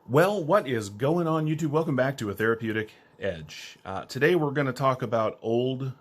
Well, what is going on, YouTube? Welcome back to A Therapeutic Edge. Today we're going to talk about old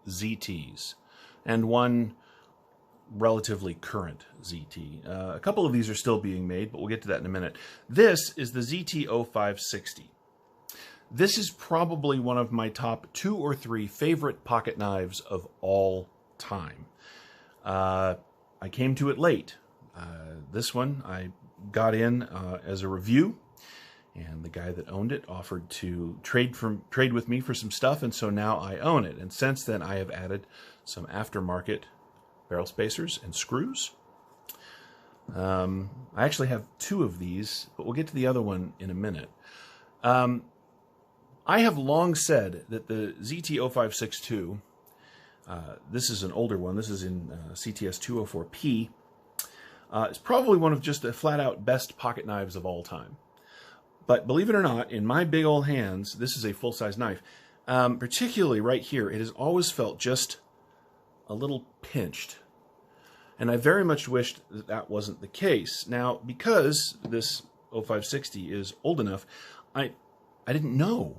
ZTs and one relatively current ZT. A couple of these are still being made, but we'll get to that in a minute. This is the ZT-0560. This is probably one of my top 2 or 3 favorite pocket knives of all time. I came to it late. This one I got in as a review, and the guy that owned it offered to trade with me for some stuff, and so now I own it. And since then I have added some aftermarket barrel spacers and screws. I actually have 2 of these, but we'll get to the other one in a minute. I have long said that the ZT-0562, this is an older one, this is in CTS 204P, it's probably one of just the flat-out best pocket knives of all time. But believe it or not, in my big old hands, this is a full-size knife. Particularly right here, it has always felt just a little pinched. And I very much wished that that wasn't the case. Now, because this 0560 is old enough, I didn't know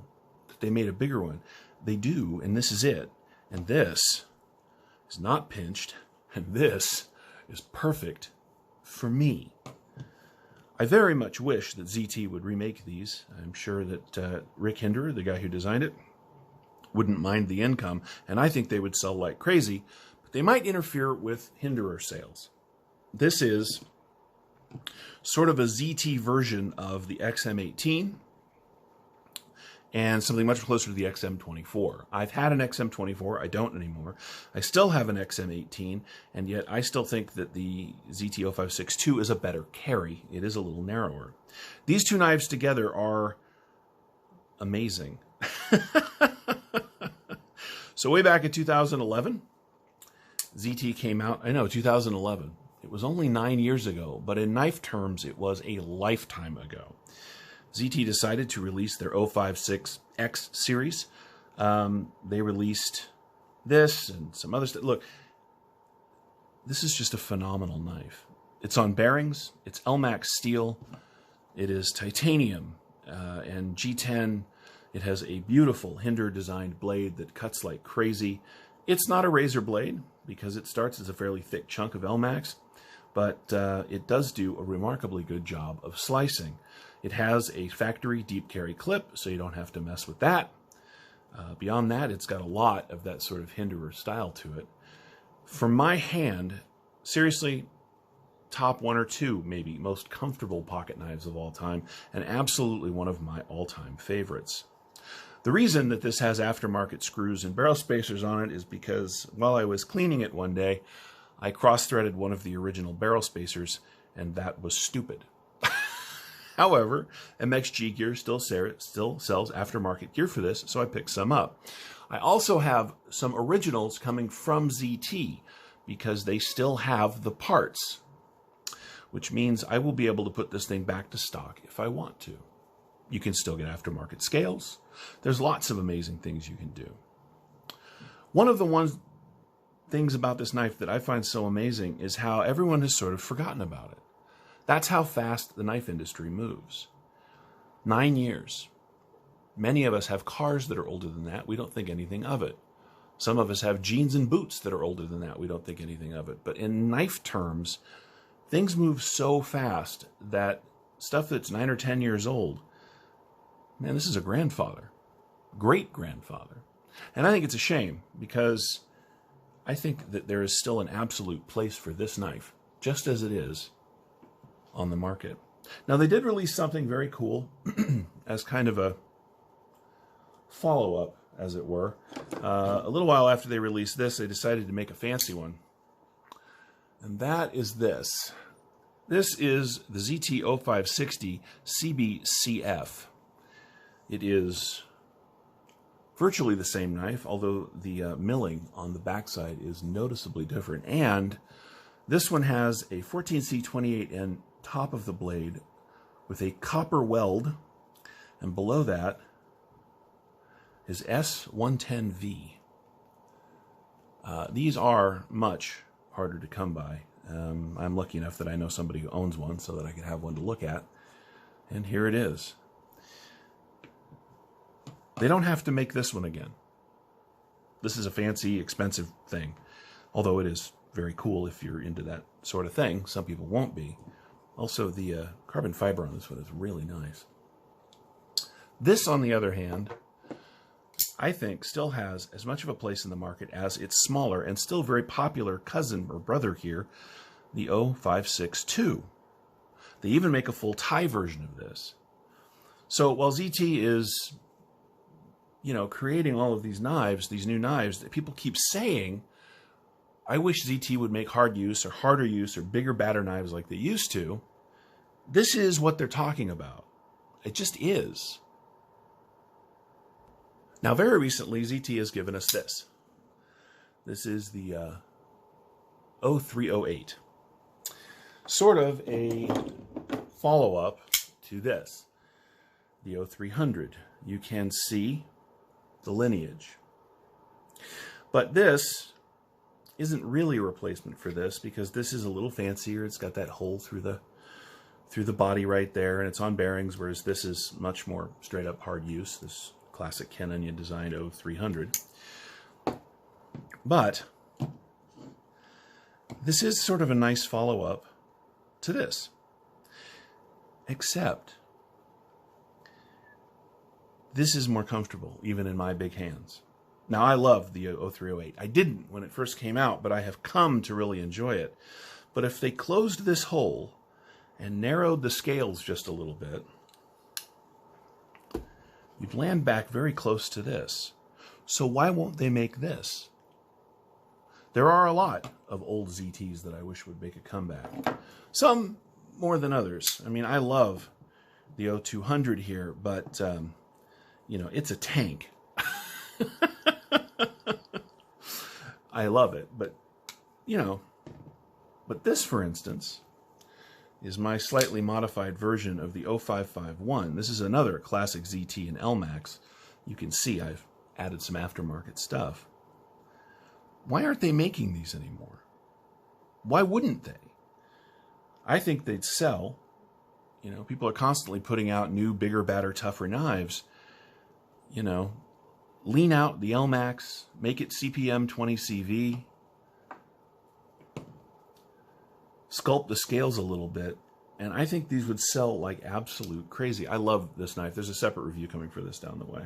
that they made a bigger one. They do, and this is it. And this is not pinched, and this is perfect for me. I very much wish that ZT would remake these. I'm sure that Rick Hinderer, the guy who designed it, wouldn't mind the income, and I think they would sell like crazy, but they might interfere with Hinderer sales. This is sort of a ZT version of the XM18 and something much closer to the XM24. I've had an XM24, I don't anymore. I still have an XM18, and yet I still think that the ZT-0562 is a better carry. It is a little narrower. These 2 knives together are amazing. So way back in 2011, ZT came out. I know, 2011. It was only 9 years ago, but in knife terms, it was a lifetime ago. ZT decided to release their 056X series. They released this and some other stuff. Look, this is just a phenomenal knife. It's on bearings. It's Elmax steel. It is titanium and G10. It has a beautiful Hinderer-designed blade that cuts like crazy. It's not a razor blade because it starts as a fairly thick chunk of Elmax, but it does do a remarkably good job of slicing. It has a factory deep carry clip, so you don't have to mess with that. Beyond that, it's got a lot of that sort of Hinderer style to it. For my hand, seriously, top 1 or 2, maybe, most comfortable pocket knives of all time, and absolutely one of my all-time favorites. The reason that this has aftermarket screws and barrel spacers on it is because while I was cleaning it one day, I cross-threaded one of the original barrel spacers, and that was stupid. However, MXG Gear still sells aftermarket gear for this, so I picked some up. I also have some originals coming from ZT because they still have the parts, which means I will be able to put this thing back to stock if I want to. You can still get aftermarket scales. There's lots of amazing things you can do. One of the things about this knife that I find so amazing is how everyone has sort of forgotten about it. That's how fast the knife industry moves. 9 years. Many of us have cars that are older than that. We don't think anything of it. Some of us have jeans and boots that are older than that. We don't think anything of it. But in knife terms, things move so fast that stuff that's 9 or 10 years old, man, this is a grandfather. Great-grandfather. And I think it's a shame because I think that there is still an absolute place for this knife, just as it is on the market. Now, they did release something very cool as kind of a follow-up, as it were. A little while after they released this, they decided to make a fancy one. And that is this. This is the ZT-0560 CBCF. It is virtually the same knife, although the milling on the backside is noticeably different. And this one has a 14C28N top of the blade with a copper weld, and below that is S110V. These are much harder to come by. I'm lucky enough that I know somebody who owns one so that I can have one to look at. And here it is. They don't have to make this one again. This is a fancy, expensive thing. Although it is very cool if you're into that sort of thing. Some people won't be. Also, the carbon fiber on this one is really nice. This, on the other hand, I think still has as much of a place in the market as its smaller and still very popular cousin or brother here, the 0562. They even make a full tie version of this. So while ZT is, creating all of these knives, these new knives that people keep saying, I wish ZT would make hard use or harder use or bigger, badder knives like they used to. This is what they're talking about. It just is. Now, very recently, ZT has given us this. This is the 0308. Sort of a follow-up to this, the 0300. You can see the lineage. But this isn't really a replacement for this because this is a little fancier. It's got that hole through the body right there, and it's on bearings, whereas this is much more straight-up hard use, this classic Ken Onion designed 0300. But this is sort of a nice follow-up to this, except this is more comfortable, even in my big hands. Now, I love the 0308. I didn't when it first came out, but I have come to really enjoy it. But if they closed this hole and narrowed the scales just a little bit, you'd land back very close to this. So why won't they make this? There are a lot of old ZTs that I wish would make a comeback. Some more than others. I mean, I love the 0200 here, but, it's a tank. I love it, but, but this, for instance, is my slightly modified version of the 0551. This is another classic ZT in LMAX. You can see I've added some aftermarket stuff. Why aren't they making these anymore? Why wouldn't they? I think they'd sell. People are constantly putting out new, bigger, badder, tougher knives. Lean out the LMAX, make it CPM 20CV, sculpt the scales a little bit, and I think these would sell like absolute crazy. I love this knife. There's a separate review coming for this down the way.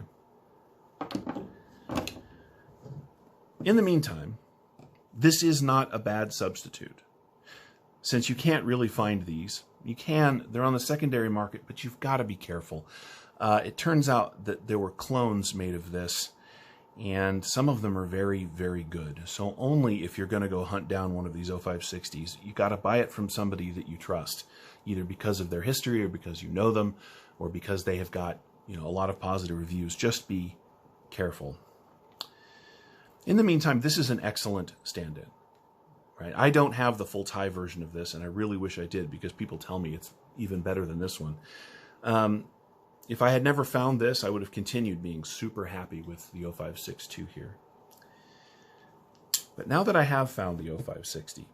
In the meantime, this is not a bad substitute. Since you can't really find these, they're on the secondary market, but you've got to be careful. It turns out that there were clones made of this, and some of them are very, very good. So only if you're going to go hunt down one of these 0560s, you got to buy it from somebody that you trust, either because of their history or because you know them or because they have got, a lot of positive reviews. Just be careful. In the meantime, this is an excellent stand-in. Right? I don't have the full tie version of this, and I really wish I did because people tell me it's even better than this one. If I had never found this, I would have continued being super happy with the 0562 here. But now that I have found the 0560,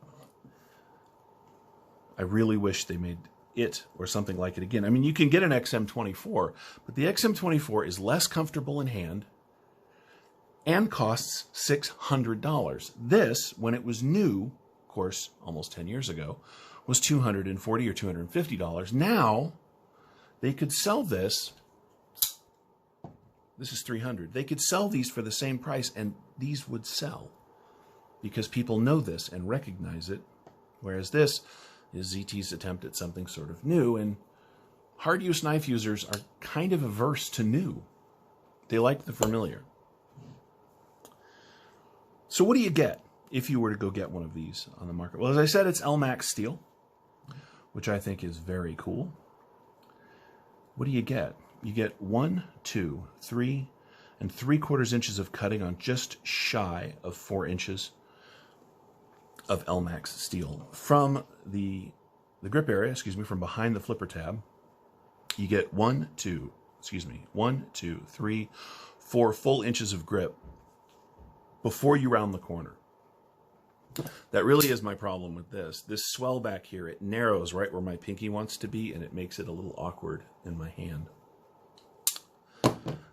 I really wish they made it or something like it again. I mean, you can get an XM24, but the XM24 is less comfortable in hand and costs $600. This, when it was new, of course, almost 10 years ago, was $240 or $250. Now, they could sell this. This is $300. They could sell these for the same price, and these would sell because people know this and recognize it, whereas this is ZT's attempt at something sort of new, and hard-use knife users are kind of averse to new. They like the familiar. So what do you get if you were to go get one of these on the market? Well, as I said, it's LMAX steel, which I think is very cool. What do you get? You get 1, 2, 3, and 3/4 inches of cutting on just shy of 4 inches of LMAX steel. From the grip area, from behind the flipper tab, you get 1, 2, 3, 4 full inches of grip before you round the corner. That really is my problem with this. This swell back here, it narrows right where my pinky wants to be, and it makes it a little awkward in my hand.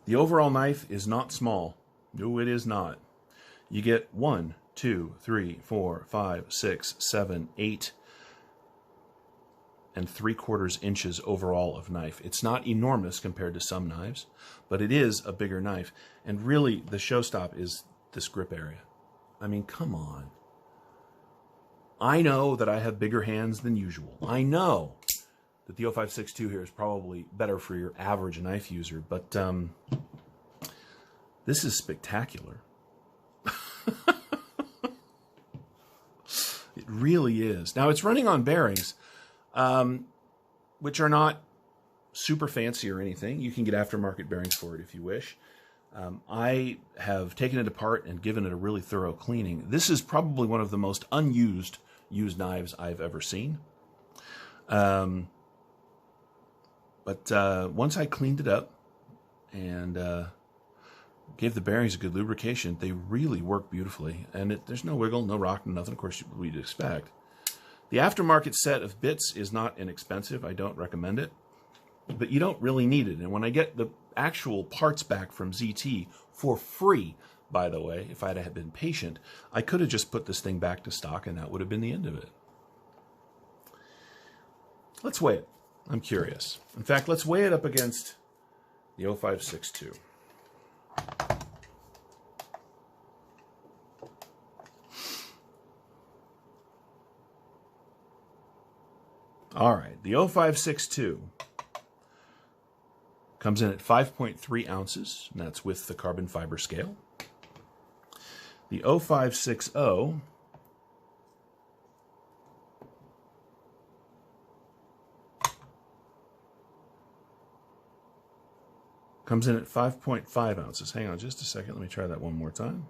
The overall knife is not small. No, it is not. You get 1, 2, 3, 4, 5, 6, 7, 8 and 3/4 inches overall of knife. It's not enormous compared to some knives, but it is a bigger knife. And really, the showstop is this grip area. I mean, come on. I know that I have bigger hands than usual. I know that the 0562 here is probably better for your average knife user, but this is spectacular. It really is. Now, it's running on bearings, which are not super fancy or anything. You can get aftermarket bearings for it if you wish. I have taken it apart and given it a really thorough cleaning. This is probably one of the most used knives I've ever seen. But once I cleaned it up and gave the bearings a good lubrication, they really work beautifully. And there's no wiggle, no rock, nothing, of course, we'd expect. The aftermarket set of bits is not inexpensive. I don't recommend it, but you don't really need it. And when I get the actual parts back from ZT for free, by the way, if I'd have been patient, I could have just put this thing back to stock and that would have been the end of it. Let's weigh it. I'm curious. In fact, let's weigh it up against the 0562. All right, the 0562 comes in at 5.3 ounces, and that's with the carbon fiber scale. The 0560 comes in at 5.5 ounces. Hang on just a second. Let me try that one more time.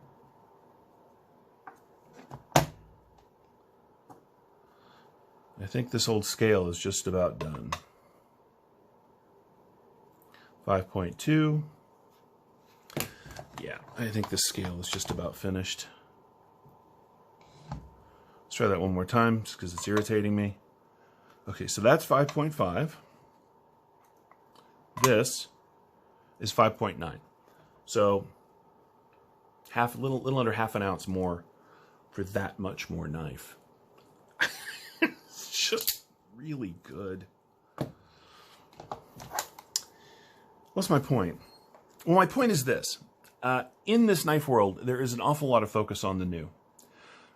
I think this old scale is just about done. 5.2. Yeah, I think this scale is just about finished. Let's try that one more time just because it's irritating me. Okay, so that's 5.5. This is 5.9. So little under half an ounce more for that much more knife. It's just really good. What's my point? Well, my point is this. In this knife world, there is an awful lot of focus on the new.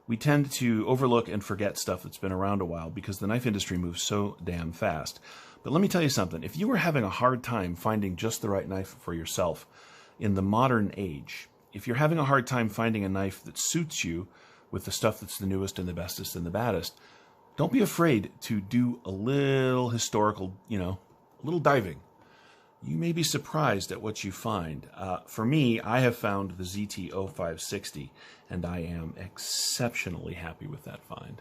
We tend to overlook and forget stuff that's been around a while because the knife industry moves so damn fast. But let me tell you something. If you were having a hard time finding just the right knife for yourself in the modern age, if you're having a hard time finding a knife that suits you with the stuff that's the newest and the bestest and the baddest, don't be afraid to do a little historical, a little diving. You may be surprised at what you find. For me, I have found the ZT 0560, and I am exceptionally happy with that find.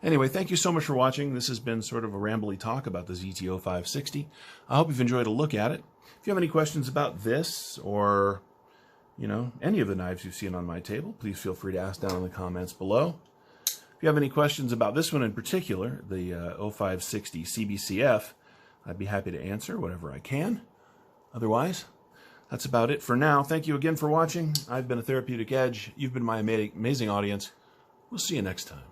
Anyway, thank you so much for watching. This has been sort of a rambly talk about the ZT 0560. I hope you've enjoyed a look at it. If you have any questions about this or, any of the knives you've seen on my table, please feel free to ask down in the comments below. If you have any questions about this one in particular, the 0560 CBCF, I'd be happy to answer whatever I can. Otherwise, that's about it for now. Thank you again for watching. I've been a Therapeutic Edge. You've been my amazing audience. We'll see you next time.